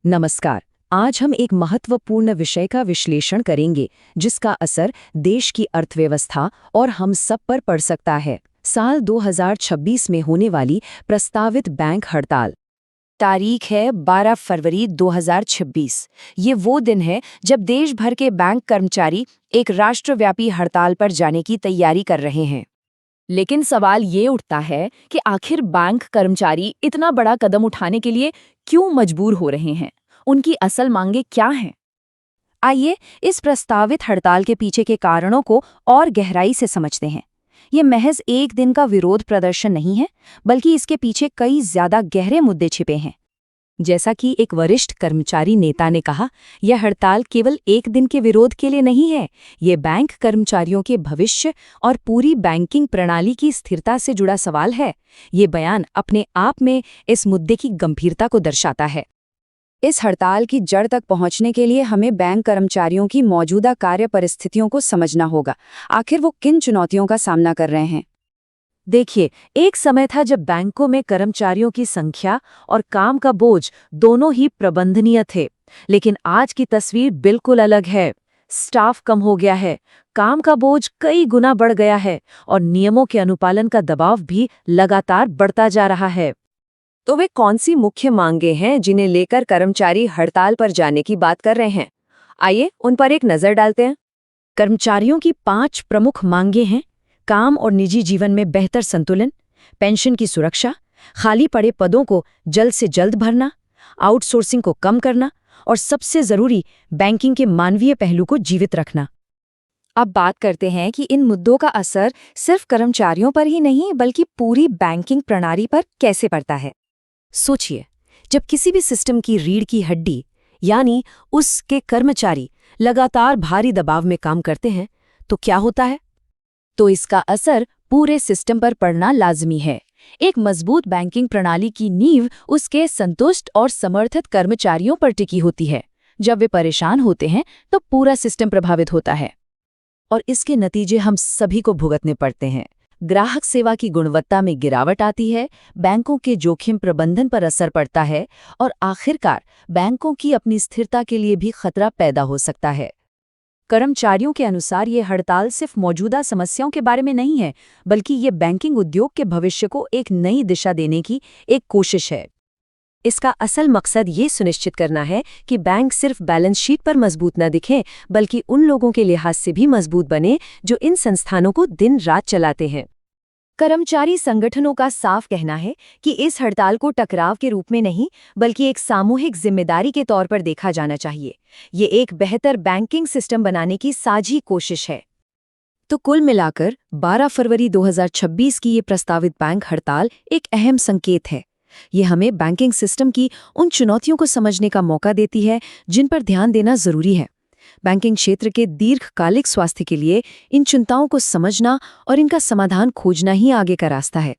नमस्कार। आज हम एक महत्वपूर्ण विषय का विश्लेषण करेंगे जिसका असर देश की अर्थव्यवस्था और हम सब पर पड़ सकता है। साल 2026 में होने वाली प्रस्तावित बैंक हड़ताल। तारीख है 12 फरवरी 2026। ये वो दिन है जब देश भर के बैंक कर्मचारी एक राष्ट्रव्यापी हड़ताल पर जाने की तैयारी कर रहे हैं। लेकिन सवाल ये उठता है कि आखिर बैंक कर्मचारी इतना बड़ा कदम उठाने के लिए क्यों मजबूर हो रहे हैं? उनकी असल मांगें क्या हैं? आइए इस प्रस्तावित हड़ताल के पीछे के कारणों को और गहराई से समझते हैं। ये महज एक दिन का विरोध प्रदर्शन नहीं है, बल्कि इसके पीछे कई ज्यादा गहरे मुद्दे छिपे हैं। जैसा कि एक वरिष्ठ कर्मचारी नेता ने कहा, यह हड़ताल केवल एक दिन के विरोध के लिए नहीं है। ये बैंक कर्मचारियों के भविष्य और पूरी बैंकिंग प्रणाली की स्थिरता से जुड़ा सवाल है। ये बयान अपने आप में इस मुद्दे की गंभीरता को दर्शाता है। इस हड़ताल की जड़ तक पहुंचने के लिए हमें बैंक कर्मचारियों की मौजूदा कार्य परिस्थितियों को समझना होगा। आखिर वो किन चुनौतियों का सामना कर रहे हैं? देखिए, एक समय था जब बैंकों में कर्मचारियों की संख्या और काम का बोझ दोनों ही प्रबंधनीय थे। लेकिन आज की तस्वीर बिल्कुल अलग है। स्टाफ कम हो गया है, काम का बोझ कई गुना बढ़ गया है और नियमों के अनुपालन का दबाव भी लगातार बढ़ता जा रहा है। तो वे कौन सी मुख्य मांगें हैं जिन्हें लेकर कर्मचारी हड़ताल पर जाने की बात कर रहे हैं? आइए उन पर एक नजर डालते हैं। कर्मचारियों की 5 प्रमुख मांगें हैं: काम और निजी जीवन में बेहतर संतुलन, पेंशन की सुरक्षा, खाली पड़े पदों को जल्द से जल्द भरना, आउटसोर्सिंग को कम करना और सबसे जरूरी बैंकिंग के मानवीय पहलू को जीवित रखना। अब बात करते हैं कि इन मुद्दों का असर सिर्फ कर्मचारियों पर ही नहीं बल्कि पूरी बैंकिंग प्रणाली पर कैसे पड़ता है। सोचिए, जब किसी भी सिस्टम की रीढ़ की हड्डी यानी उसके कर्मचारी लगातार भारी दबाव में काम करते हैं तो क्या होता है? तो इसका असर पूरे सिस्टम पर पड़ना लाजमी है। एक मजबूत बैंकिंग प्रणाली की नींव उसके संतुष्ट और समर्थित कर्मचारियों पर टिकी होती है। जब वे परेशान होते हैं तो पूरा सिस्टम प्रभावित होता है और इसके नतीजे हम सभी को भुगतने पड़ते हैं। ग्राहक सेवा की गुणवत्ता में गिरावट आती है, बैंकों के जोखिम प्रबंधन पर असर पड़ता है और आखिरकार बैंकों की अपनी स्थिरता के लिए भी खतरा पैदा हो सकता है। कर्मचारियों के अनुसार ये हड़ताल सिर्फ मौजूदा समस्याओं के बारे में नहीं है, बल्कि ये बैंकिंग उद्योग के भविष्य को एक नई दिशा देने की एक कोशिश है। इसका असल मकसद ये सुनिश्चित करना है कि बैंक सिर्फ बैलेंस शीट पर मजबूत न दिखें, बल्कि उन लोगों के लिहाज से भी मजबूत बने जो इन संस्थानों को दिन रात चलाते हैं। कर्मचारी संगठनों का साफ कहना है कि इस हड़ताल को टकराव के रूप में नहीं, बल्कि एक सामूहिक जिम्मेदारी के तौर पर देखा जाना चाहिए। ये एक बेहतर बैंकिंग सिस्टम बनाने की साझी कोशिश है। तो कुल मिलाकर 12 फरवरी 2026 की ये प्रस्तावित बैंक हड़ताल एक अहम संकेत है। ये हमें बैंकिंग सिस्टम की उन चुनौतियों को समझने का मौका देती है जिन पर ध्यान देना जरूरी है। बैंकिंग क्षेत्र के दीर्घकालिक स्वास्थ्य के लिए इन चिंताओं को समझना और इनका समाधान खोजना ही आगे का रास्ता है।